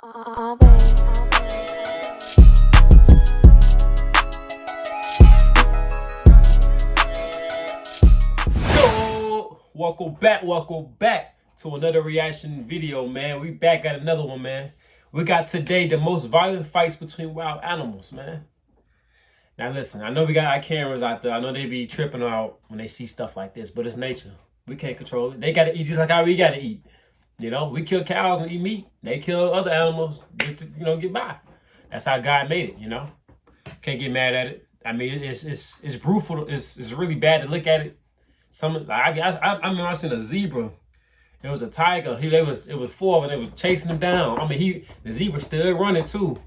Yo, welcome back to another reaction video, man. We back at another one, man. We got today the most violent fights between wild animals, man. Now listen, I know we got our cameras out there. I know they be tripping out when they see stuff like this, but it's nature. We can't control it. They gotta eat just like how we gotta eat. You know, we kill cows and eat meat. They kill other animals just to, get by. That's how God made it, Can't get mad at it. I mean, it's brutal. It's really bad to look at it. I remember I seen a zebra. It was a tiger. It was four of them. They was chasing him down. I mean, the zebra still running too,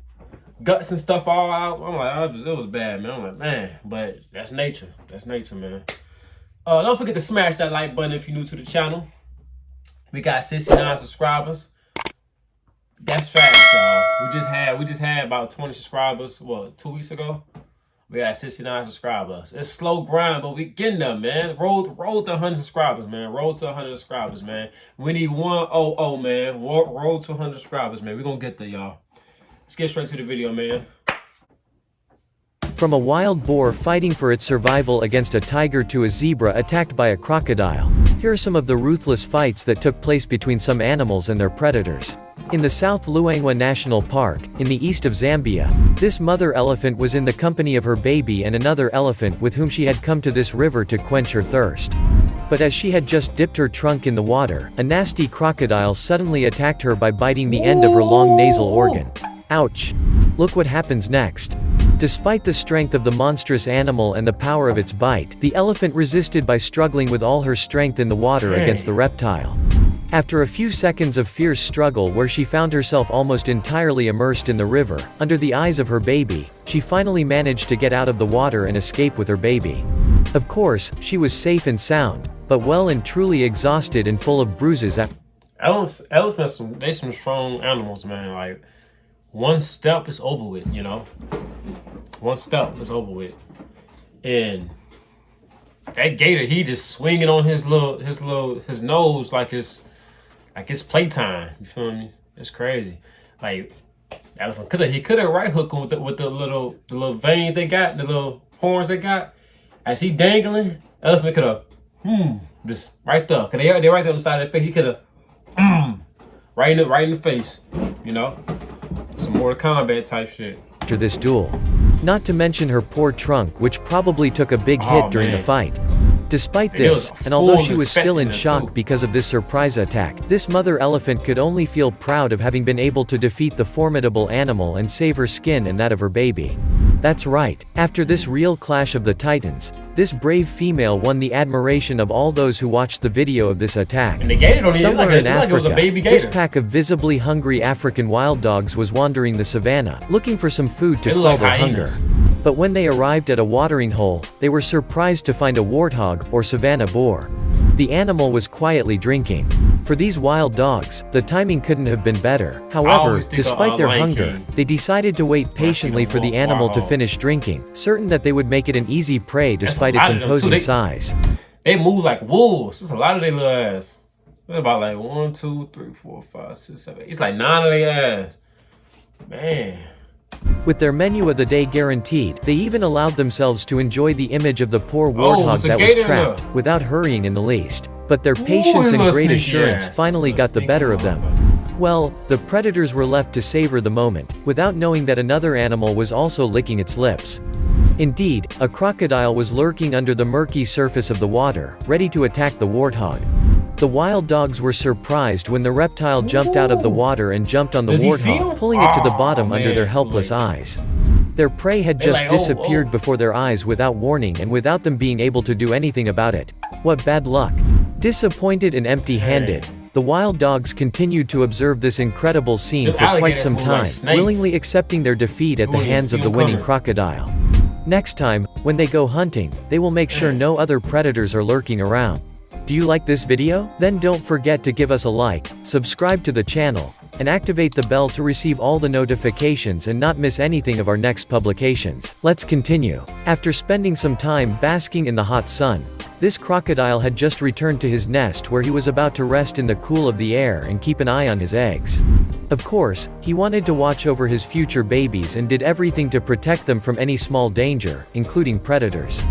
guts and stuff all out. I'm like, it was bad, man. I'm like, man, but that's nature. That's nature, man. Don't forget to smash that like button if you're new to the channel. We got 69 subscribers. That's fast, y'all. We just had about 20 subscribers. 2 weeks ago? We got 69 subscribers. It's slow grind, but we getting there, man. Roll to 100 subscribers, man. Roll to 100 subscribers, man. We need 100, man. Roll to 100 subscribers, man. We gonna get there, y'all. Let's get straight to the video, man. From a wild boar fighting for its survival against a tiger to a zebra attacked by a crocodile, here are some of the ruthless fights that took place between some animals and their predators. In the South Luangwa National Park, in the east of Zambia, this mother elephant was in the company of her baby and another elephant with whom she had come to this river to quench her thirst. But as she had just dipped her trunk in the water, a nasty crocodile suddenly attacked her by biting the end of her long nasal organ. Ouch! Look what happens next. Despite the strength of the monstrous animal and the power of its bite, the elephant resisted by struggling with all her strength in the water against the reptile. After a few seconds of fierce struggle where she found herself almost entirely immersed in the river, under the eyes of her baby, she finally managed to get out of the water and escape with her baby. Of course, she was safe and sound, but well and truly exhausted and full of bruises. Elephants, they some strong animals, man. Like, one step is over with, One step is over with. And that gator, he just swinging on his nose like it's playtime. You feel me? It's crazy. Like, elephant could have right hook him with the little veins they got, the little horns they got. As he dangling, elephant could have just right there. Cause they right there on the side of the face. He could have right in the face. Some Mortal Kombat type shit. After this duel. Not to mention her poor trunk, which probably took a big hit during the fight. Despite this, and although she was still in shock because of this surprise attack, this mother elephant could only feel proud of having been able to defeat the formidable animal and save her skin and that of her baby. That's right, after this real clash of the titans, this brave female won the admiration of all those who watched the video of this attack. And the gator don't even Somewhere in Africa, baby gator. This pack of visibly hungry African wild dogs was wandering the savannah, looking for some food to quell their hunger. But when they arrived at a watering hole, they were surprised to find a warthog, or savanna boar. The animal was quietly drinking. For these wild dogs, the timing couldn't have been better. However, despite their hunger, they decided to wait patiently for the animal to finish drinking, certain that they would make it an easy prey despite its imposing size. They move like wolves. There's a lot of their little ass. There's about like 1, 2, 3, 4, 5, 6, 7, 8. It's like 9 of their ass. Man. With their menu of the day guaranteed, they even allowed themselves to enjoy the image of the poor warthog that was trapped, without hurrying in the least. But their patience and great assurance finally got the better of them. Well, the predators were left to savor the moment, without knowing that another animal was also licking its lips. Indeed, a crocodile was lurking under the murky surface of the water, ready to attack the warthog. The wild dogs were surprised when the reptile jumped out of the water and jumped on the warthog, pulling it to the bottom under their helpless eyes. Their prey had just disappeared before their eyes without warning and without them being able to do anything about it. What bad luck. Disappointed and empty-handed, the wild dogs continued to observe this incredible scene for quite some time, willingly accepting their defeat at the hands of the winning crocodile. Next time, when they go hunting, they will make sure no other predators are lurking around. Do you like this video? Then don't forget to give us a like, subscribe to the channel, and activate the bell to receive all the notifications and not miss anything of our next publications. Let's continue. After spending some time basking in the hot sun, this crocodile had just returned to his nest where he was about to rest in the cool of the air and keep an eye on his eggs. Of course, he wanted to watch over his future babies and did everything to protect them from any small danger, including predators.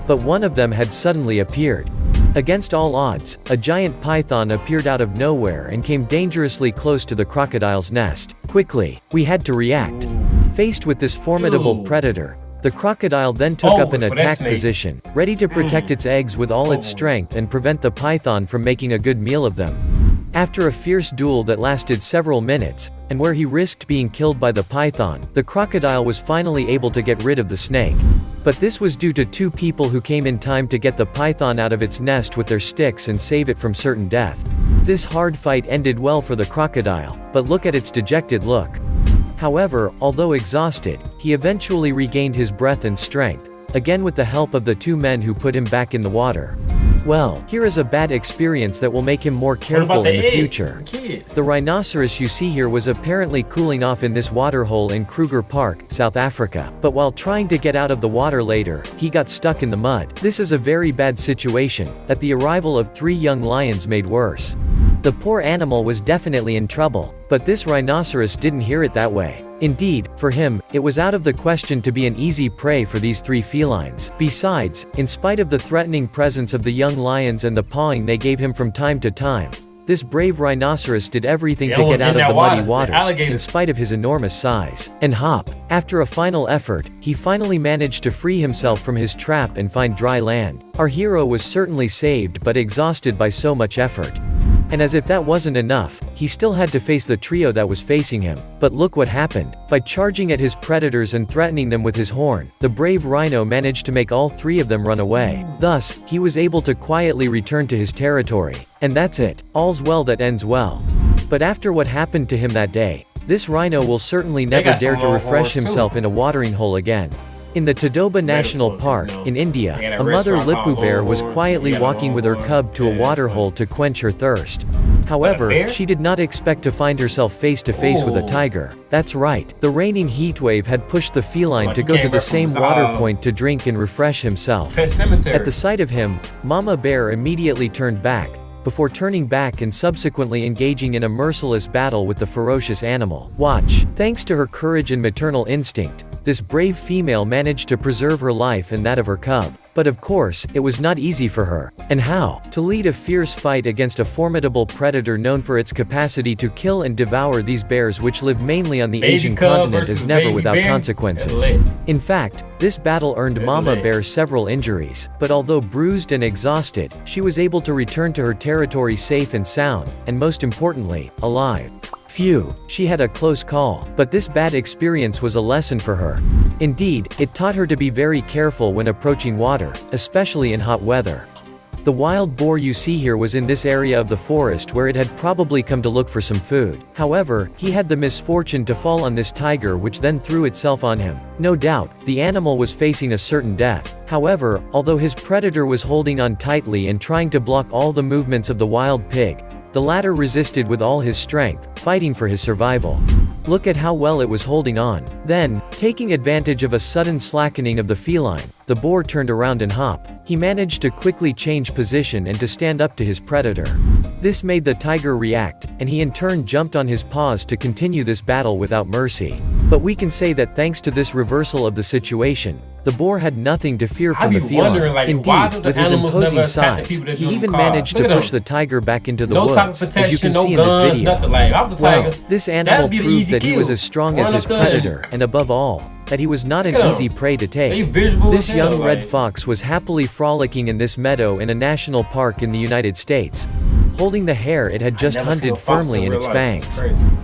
But one of them had suddenly appeared. Against all odds, a giant python appeared out of nowhere and came dangerously close to the crocodile's nest. Quickly, we had to react. Faced with this formidable predator, the crocodile then took up an attack position, ready to protect its eggs with all its strength and prevent the python from making a good meal of them. After a fierce duel that lasted several minutes, and where he risked being killed by the python, the crocodile was finally able to get rid of the snake. But this was due to two people who came in time to get the python out of its nest with their sticks and save it from certain death. This hard fight ended well for the crocodile, but look at its dejected look. However, although exhausted, he eventually regained his breath and strength, again with the help of the two men who put him back in the water. Well, here is a bad experience that will make him more careful in the future. The rhinoceros you see here was apparently cooling off in this waterhole in Kruger Park, South Africa. But while trying to get out of the water later, he got stuck in the mud. This is a very bad situation, that the arrival of 3 young lions made worse. The poor animal was definitely in trouble, but this rhinoceros didn't hear it that way. Indeed, for him, it was out of the question to be an easy prey for these 3 felines. Besides, in spite of the threatening presence of the young lions and the pawing they gave him from time to time, this brave rhinoceros did everything to get out of the muddy waters, in spite of his enormous size. And hop. After a final effort, he finally managed to free himself from his trap and find dry land. Our hero was certainly saved but exhausted by so much effort. And as if that wasn't enough, he still had to face the trio that was facing him. But look what happened. By charging at his predators and threatening them with his horn, the brave rhino managed to make all 3 of them run away. Thus, he was able to quietly return to his territory. And that's it. All's well that ends well. But after what happened to him that day, this rhino will certainly never dare to refresh himself in a watering hole again. In the Tadoba National Park, in India, a mother Lipu bear was quietly walking with her cub to a waterhole to quench her thirst. However, she did not expect to find herself face to face with a tiger. That's right, the reigning heatwave had pushed the feline to go to the same water point to drink and refresh himself. At the sight of him, Mama Bear immediately turned back, before turning back and subsequently engaging in a merciless battle with the ferocious animal. Watch. Thanks to her courage and maternal instinct, this brave female managed to preserve her life and that of her cub. But of course, it was not easy for her. And how? To lead a fierce fight against a formidable predator known for its capacity to kill and devour these bears which live mainly on the Asian continent is never without consequences. In fact, this battle earned Mama Bear several injuries. But although bruised and exhausted, she was able to return to her territory safe and sound, and most importantly, alive. Phew, she had a close call, but this bad experience was a lesson for her. Indeed, it taught her to be very careful when approaching water, especially in hot weather. The wild boar you see here was in this area of the forest where it had probably come to look for some food. However, he had the misfortune to fall on this tiger which then threw itself on him. No doubt, the animal was facing a certain death. However, although his predator was holding on tightly and trying to block all the movements of the wild pig, the latter resisted with all his strength, fighting for his survival. Look at how well it was holding on. Then, taking advantage of a sudden slackening of the feline, the boar turned around and hopped. He managed to quickly change position and to stand up to his predator. This made the tiger react, and he in turn jumped on his paws to continue this battle without mercy. But we can say that thanks to this reversal of the situation, the boar had nothing to fear from the feline. Indeed, with his imposing size, he even managed to push the tiger back into the woods, as you can see in this video. Well, this animal proved that he was as strong as his predator, and above all, that he was not an easy prey to take. This young red fox was happily frolicking in this meadow in a national park in the United States, holding the hare it had just hunted firmly in its fangs.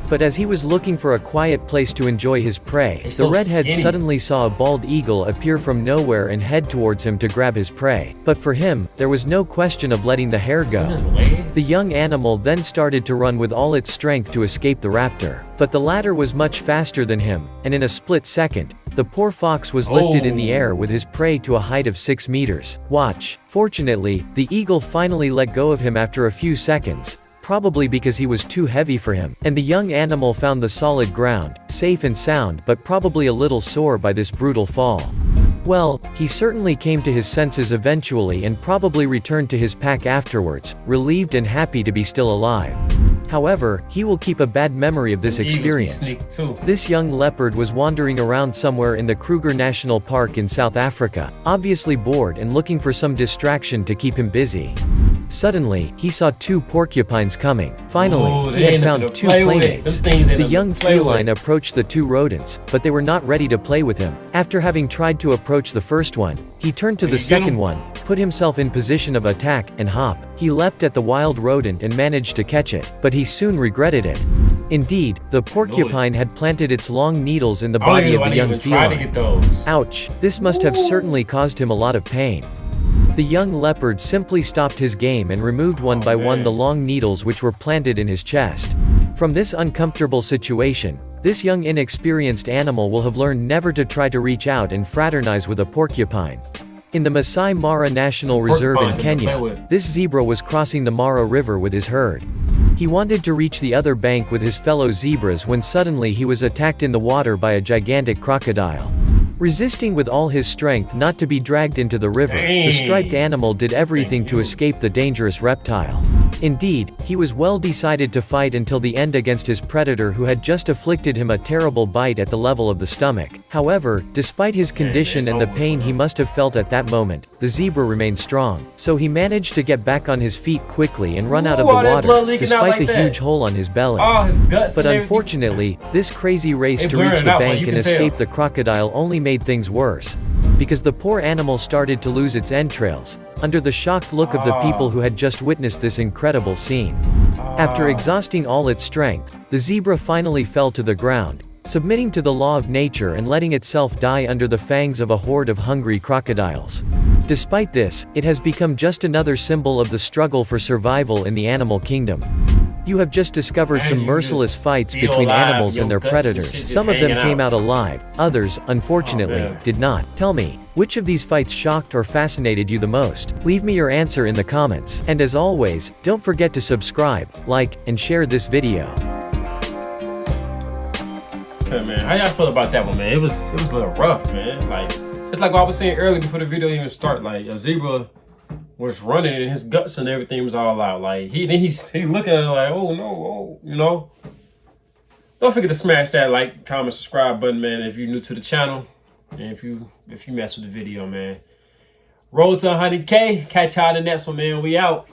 But as he was looking for a quiet place to enjoy his prey, the redhead suddenly saw a bald eagle appear from nowhere and head towards him to grab his prey. But for him, there was no question of letting the hare go. The young animal then started to run with all its strength to escape the raptor. But the latter was much faster than him, and in a split second, the poor fox was lifted in the air with his prey to a height of 6 meters. Watch. Fortunately, the eagle finally let go of him after a few seconds, probably because he was too heavy for him, and the young animal found the solid ground, safe and sound but probably a little sore by this brutal fall. Well, he certainly came to his senses eventually and probably returned to his pack afterwards, relieved and happy to be still alive. However, he will keep a bad memory of this experience. This young leopard was wandering around somewhere in the Kruger National Park in South Africa, obviously bored and looking for some distraction to keep him busy. Suddenly, he saw two porcupines coming. Finally, he had found two playmates. The young feline approached the two rodents, but they were not ready to play with him. After having tried to approach the first one, he turned to the second one, put himself in position of attack, and hop. He leapt at the wild rodent and managed to catch it, but he soon regretted it. Indeed, the porcupine had planted its long needles in the body of the young feline. Ouch, this must have certainly caused him a lot of pain. The young leopard simply stopped his game and removed one by one the long needles which were planted in his chest. From this uncomfortable situation, this young inexperienced animal will have learned never to try to reach out and fraternize with a porcupine. In the Masai Mara National Reserve in Kenya, this zebra was crossing the Mara River with his herd. He wanted to reach the other bank with his fellow zebras when suddenly he was attacked in the water by a gigantic crocodile. Resisting with all his strength not to be dragged into the river, the striped animal did everything to escape the dangerous reptile. Indeed, he was well decided to fight until the end against his predator who had just afflicted him a terrible bite at the level of the stomach. However, despite his condition and the pain he must have felt at that moment, the zebra remained strong, so he managed to get back on his feet quickly and run out of the water, despite the huge hole on his belly. But unfortunately, this crazy race to reach the bank and escape the crocodile only made things worse, because the poor animal started to lose its entrails, under the shocked look of the people who had just witnessed this incredible scene. After exhausting all its strength, the zebra finally fell to the ground, submitting to the law of nature and letting itself die under the fangs of a horde of hungry crocodiles. Despite this, it has become just another symbol of the struggle for survival in the animal kingdom. You have just discovered some merciless fights between animals and their predators. Some of them came out alive, others, unfortunately, did not. Tell me, which of these fights shocked or fascinated you the most? Leave me your answer in the comments. And as always, don't forget to subscribe, like, and share this video. Okay, man, how y'all feel about that one, man? It was a little rough, man. Like, it's like I was saying earlier before the video even start. Like, a zebra was running and his guts and everything was all out. Like, he's looking at it like, oh no, oh, you know. Don't forget to smash that like, comment, subscribe button, man, if you're new to the channel. And if you mess with the video, man. Roll to 100K. Catch y'all in the next one, man. We out.